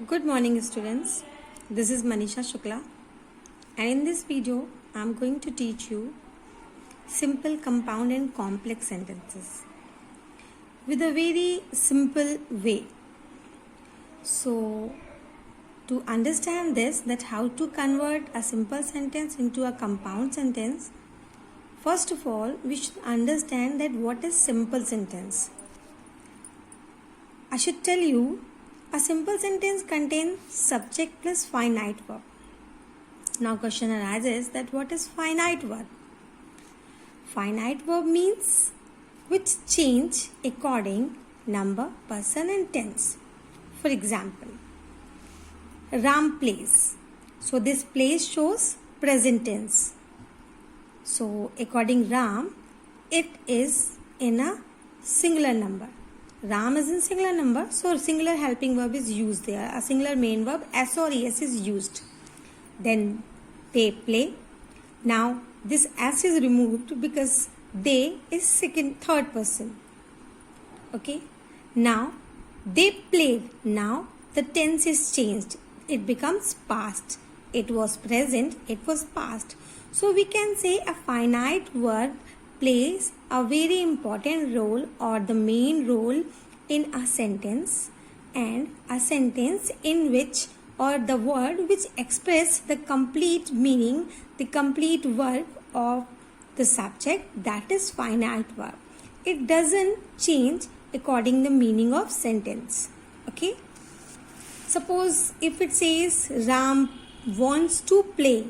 Good morning students, this is Manisha Shukla and in this video I am going to teach you simple compound and complex sentences with a very simple way. So to understand this, that how to convert a simple sentence into a compound sentence, first of all we should understand that what is simple sentence. I should tell you a simple sentence contains subject plus finite verb. Now question arises that what is finite verb? Finite verb means which change according number, person and tense. For example, Ram plays. So this plays shows present tense. So according Ram, it is in a singular number. Ram is in singular number, so singular helping verb is used there. A singular main verb S or ES is used. Then they play. Now this S is removed because they is third person. Okay. Now they played. Now the tense is changed. It becomes past. It was present. It was past. So we can say a finite verb plays a very important role or the main role in a sentence, and a sentence in which or the word which express the complete meaning, the complete work of the subject, that is finite verb. It doesn't change according the meaning of sentence. Okay. Suppose if it says Ram wants to play.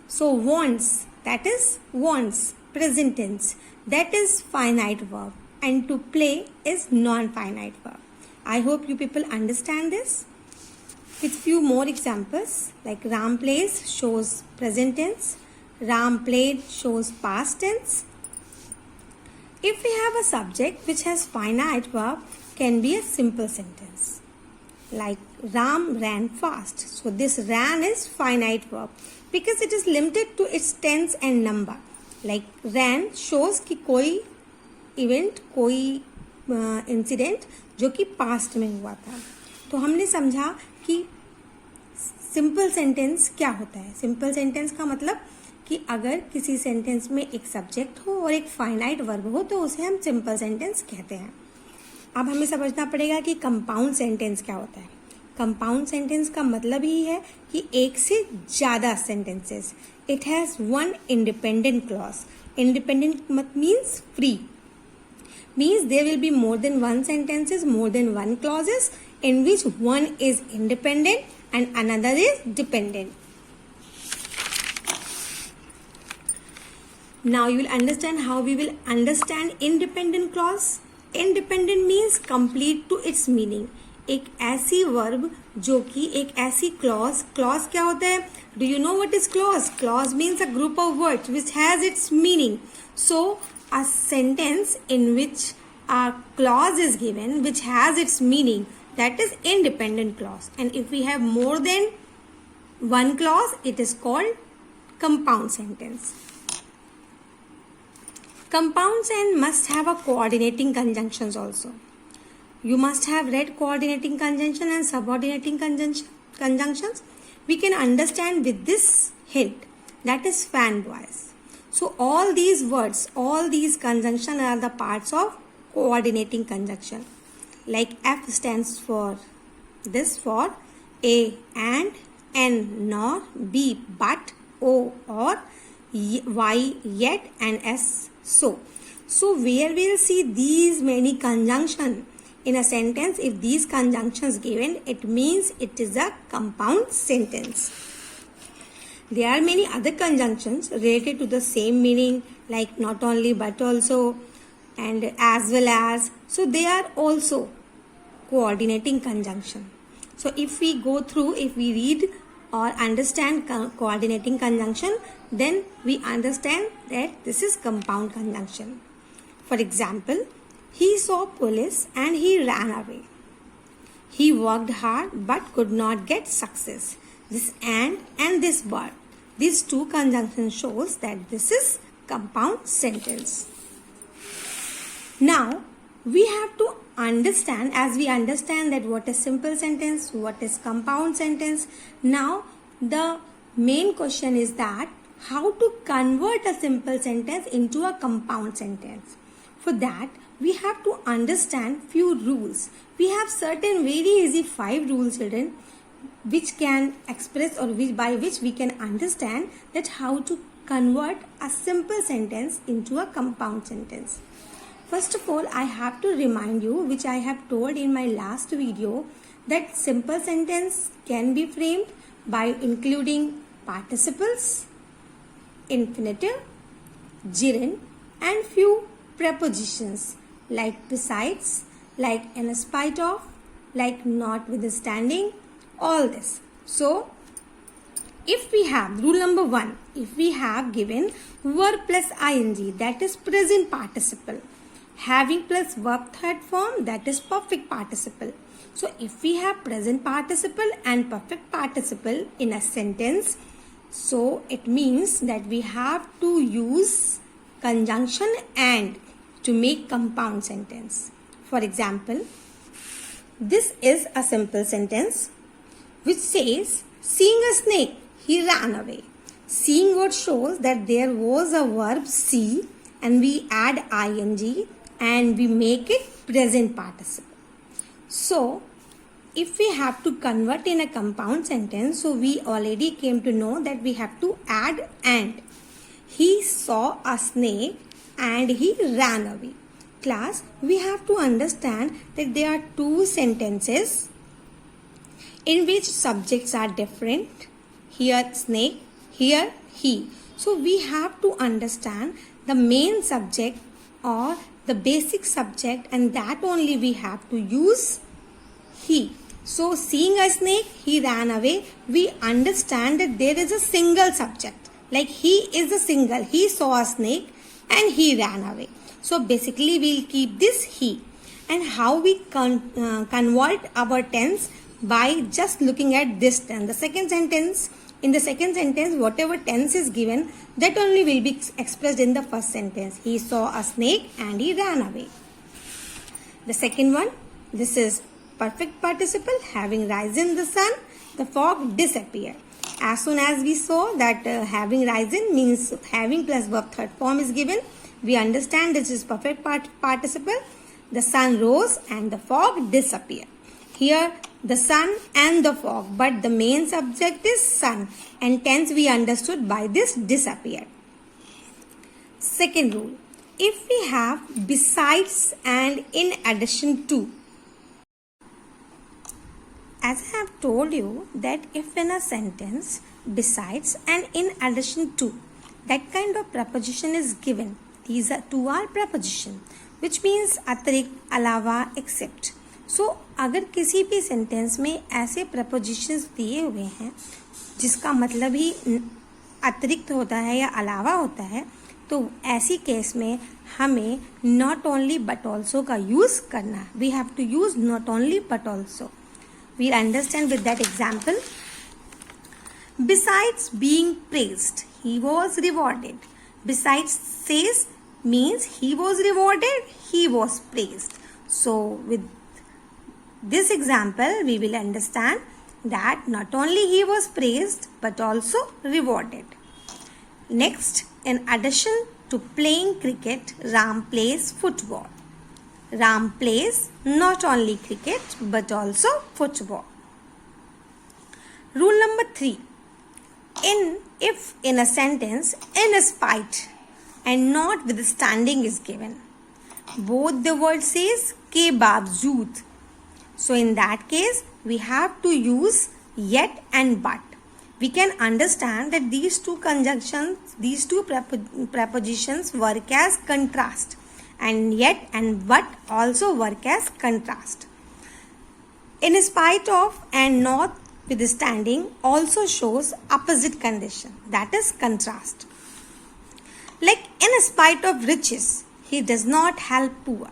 So wants, that is wants, present tense, that is finite verb, and to play is non-finite verb. I hope you people understand this. With few more examples, like Ram plays shows present tense, Ram played shows past tense. If we have a subject which has finite verb, can be a simple sentence. Like Ram ran fast. So this ran is finite verb because it is limited to its tense and number. Like ran shows कि कोई event, कोई incident जो कि past में हुआ था. तो हमने समझा कि सिंपल सेंटेंस क्या होता है. सिंपल सेंटेंस का मतलब कि अगर किसी सेंटेंस में एक सब्जेक्ट हो और एक फाइनाइट वर्ब हो तो उसे हम सिंपल सेंटेंस कहते हैं. अब हमें समझना पड़ेगा कि कंपाउंड सेंटेंस क्या होता है. कंपाउंड सेंटेंस का मतलब ही है कि एक से ज़्यादा sentences. It has one independent clause. Independent means free. Means there will be more than one sentences, more than one clauses in which one is independent and another is dependent. Now you will understand how we will understand independent clause. Independent means complete to its meaning. एक ऐसी verb जो कि एक ऐसी clause. Clause क्या होता है? Do you know what is clause? Clause means a group of words which has its meaning. So a sentence in which a clause is given which has its meaning, that is independent clause. And if we have more than one clause, it is called compound sentence. Compound sentence must have a coordinating conjunctions also. You must have read coordinating conjunction and subordinating conjunctions. We can understand with this hint, that is fanboys. So all these words, all these conjunctions are the parts of coordinating conjunction. Like F stands for this, for A and, N nor, B but, O or, Y yet and S so. So where we will see these many conjunctions in a sentence, if these conjunctions given, it means it is a compound sentence. There are many other conjunctions related to the same meaning, like not only but also and as well as. So they are also coordinating conjunction. So if we go through, if we read or understand coordinating conjunction, then we understand that this is compound conjunction. For example, he saw police and he ran away. He worked hard but could not get success. This and this but. These two conjunctions shows that this is compound sentence. Now we have to understand, as we understand that what is simple sentence, what is compound sentence. Now the main question is that how to convert a simple sentence into a compound sentence. For that, we have to understand few rules. We have certain very easy 5 rules, children, which can express or by which we can understand that how to convert a simple sentence into a compound sentence. First of all, I have to remind you, which I have told in my last video, that simple sentence can be framed by including participles, infinitive, gerund, and few prepositions like besides, like in spite of, like notwithstanding, all this. So, if we have rule number 1, if we have given verb plus ing, that is present participle, having plus verb third form, that is perfect participle. So if we have present participle and perfect participle in a sentence, so it means that we have to use conjunction and to make compound sentence. For example, this is a simple sentence which says, seeing a snake, he ran away. Seeing word shows that there was a verb see and we add ing and we make it present participle. So, if we have to convert in a compound sentence, so we already came to know that we have to add and. He saw a snake and he ran away. Class, we have to understand that there are 2 sentences in which subjects are different. Here snake, here he. So we have to understand the main subject or the basic subject, and that only we have to use he. So seeing a snake, he ran away. We understand that there is a single subject. Like he is a single. He saw a snake and he ran away. So basically we'll keep this he. And how we convert our tense? By just looking at this tense. The second sentence, in the second sentence, whatever tense is given, that only will be expressed in the first sentence. He saw a snake and he ran away. The second one, this is perfect participle, having risen the sun, the fog disappeared. As soon as we saw that having risen means having plus verb third form is given, we understand this is perfect participle. The sun rose and the fog disappeared. Here the sun and the fog, but the main subject is sun, and tense we understood by this disappeared. Second rule, if we have besides and in addition to. As I have told you that if in a sentence besides and in addition to, that kind of preposition is given. These are 2 are preposition, which means अतिरिक्त, अलावा, except. So, अगर किसी भी sentence में ऐसे propositions दिए हुए हैं जिसका मतलब ही अतिरिक्त होता है या अलावा होता है, तो ऐसी केस में हमें नॉट ओनली बट ऑल्सो का यूज़ करना है. We have to use not only but also. We understand with that example. Besides being praised, he was rewarded. Besides says means he was rewarded, he was praised. So with this example, we will understand that not only he was praised but also rewarded. Next, in addition to playing cricket, Ram plays football. Ram plays not only cricket but also football. Rule number 3. If in a sentence, in spite and notwithstanding is given, both the word says के बावजूद. So in that case, we have to use yet and but. We can understand that these 2 conjunctions, these 2 prepositions work as contrast, and yet and but also work as contrast. In spite of and notwithstanding also shows opposite condition, that is contrast. Like in spite of riches, he does not help poor.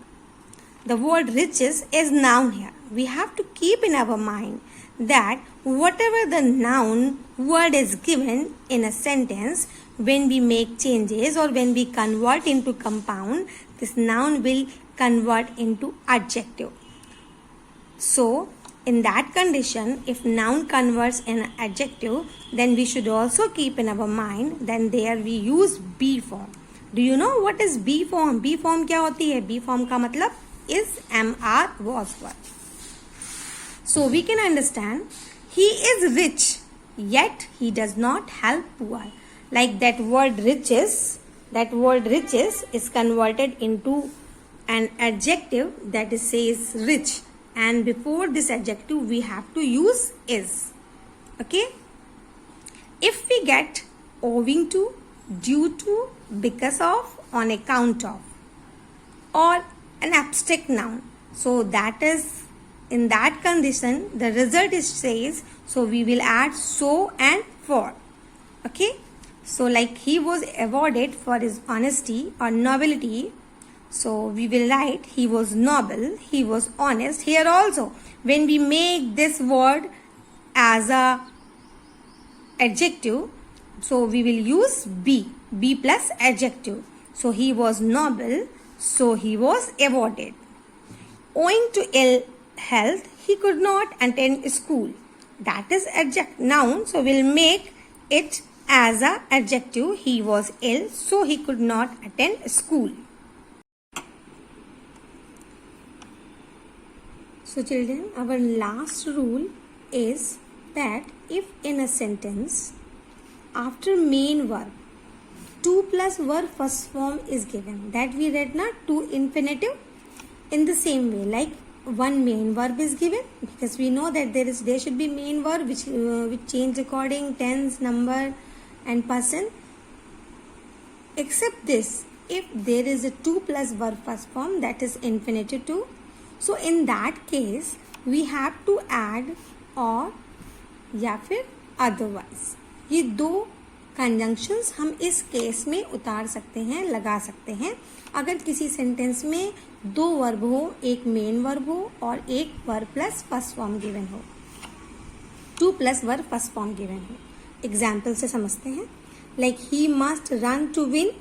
The word riches is noun here. We have to keep in our mind that whatever the noun word is given in a sentence, when we make changes or when we convert into compound, this noun will convert into adjective. So, in that condition, if noun converts in adjective, then we should also keep in our mind, then there we use be form. Do you know what is be form? Be form क्या होती है? Be form का मतलब is, am, are, was, were. So we can understand, he is rich, yet he does not help poor. Like that word riches is converted into an adjective that is says rich. And before this adjective we have to use is. Okay. If we get owing to, due to, because of, on account of, or an abstract noun, so that is, in that condition the result is says, so we will add so and for. Okay. So like he was awarded for his honesty or nobility, so we will write he was noble, he was honest. Here also, when we make this word as a adjective, so we will use be plus adjective. So he was noble, so he was awarded. Owing to ill health, he could not attend school. That is adjective noun, so we'll make it as a adjective. He was ill, so he could not attend school. So children, our last rule is that if in a sentence after main verb 2 plus verb first form is given, that we read not to infinitive, in the same way like one main verb is given, because we know that there should be main verb which change according tense, number and person. Except this, if there is a 2 plus verb first form, that is infinitive 2. So in that case we have to add or या फिर otherwise. ये दो conjunctions हम इस case में उतार सकते हैं, लगा सकते हैं, अगर किसी सेंटेंस में दो वर्ब हो, एक मेन वर्ब हो और एक verb plus first form given हो, 2 plus verb first form given हो. एग्जाम्पल से समझते हैं. Like he must run to win,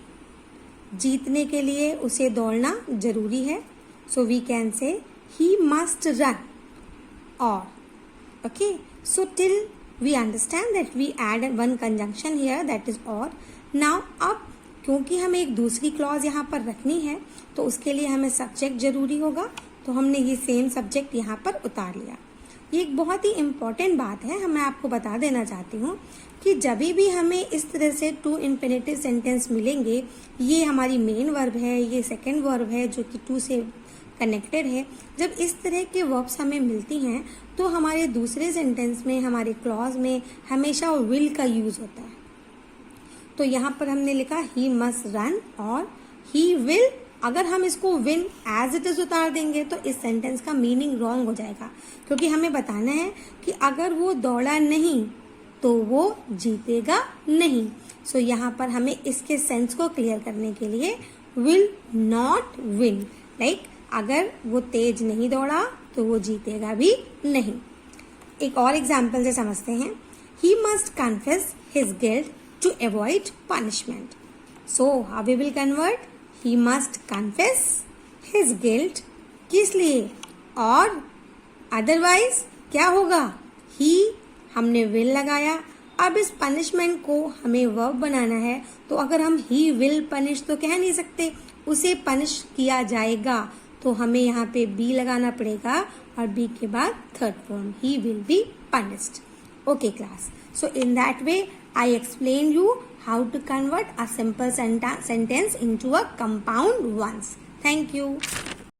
जीतने के लिए उसे दौड़ना जरूरी है. सो we can say he must run or. Okay, so till we understand that we add one conjunction here, that is or. now अब क्योंकि हमें एक दूसरी क्लॉज यहाँ पर रखनी है तो उसके लिए हमें सब्जेक्ट जरूरी होगा, तो हमने ये सेम सब्जेक्ट यहाँ पर उतार लिया. ये एक बहुत ही इम्पॉर्टेंट बात है, मैं आपको बता देना चाहती हूँ कि जब भी हमें इस तरह से टू इन्फिनेटिव सेंटेंस मिलेंगे, ये हमारी मेन वर्ब है, ये सेकेंड वर्ब है जो कि टू से कनेक्टेड है, जब इस तरह के वर्ब्स हमें मिलती हैं तो हमारे दूसरे सेंटेंस में, हमारे क्लॉज में हमेशा विल का यूज होता है. तो यहाँ पर हमने लिखा ही मस्ट रन और ही विल. अगर हम इसको विन एज इट इज उतार देंगे तो इस सेंटेंस का मीनिंग रॉन्ग हो जाएगा, क्योंकि हमें बताना है कि अगर वो दौड़ा नहीं तो वो जीतेगा नहीं. सो यहाँ पर हमें इसके सेंस को क्लियर करने के लिए विल नॉट विन, लाइक अगर वो तेज नहीं दौड़ा तो वो जीतेगा भी नहीं. एक और एग्जाम्पल से समझते हैं. He must confess his guilt to avoid punishment. So how we will convert, he must confess his guilt, किस लिए, और अदरवाइज क्या होगा, ही हमने विल लगाया. अब इस पनिशमेंट को हमें वर्ब बनाना है, तो अगर हम ही विल पनिश तो कह नहीं सकते, उसे पनिश किया जाएगा, तो हमें यहाँ पे बी लगाना पड़ेगा और बी के बाद third form he will be punished. Okay class, so in that way I explain you how to convert a simple sentence into a compound ones. Thank you.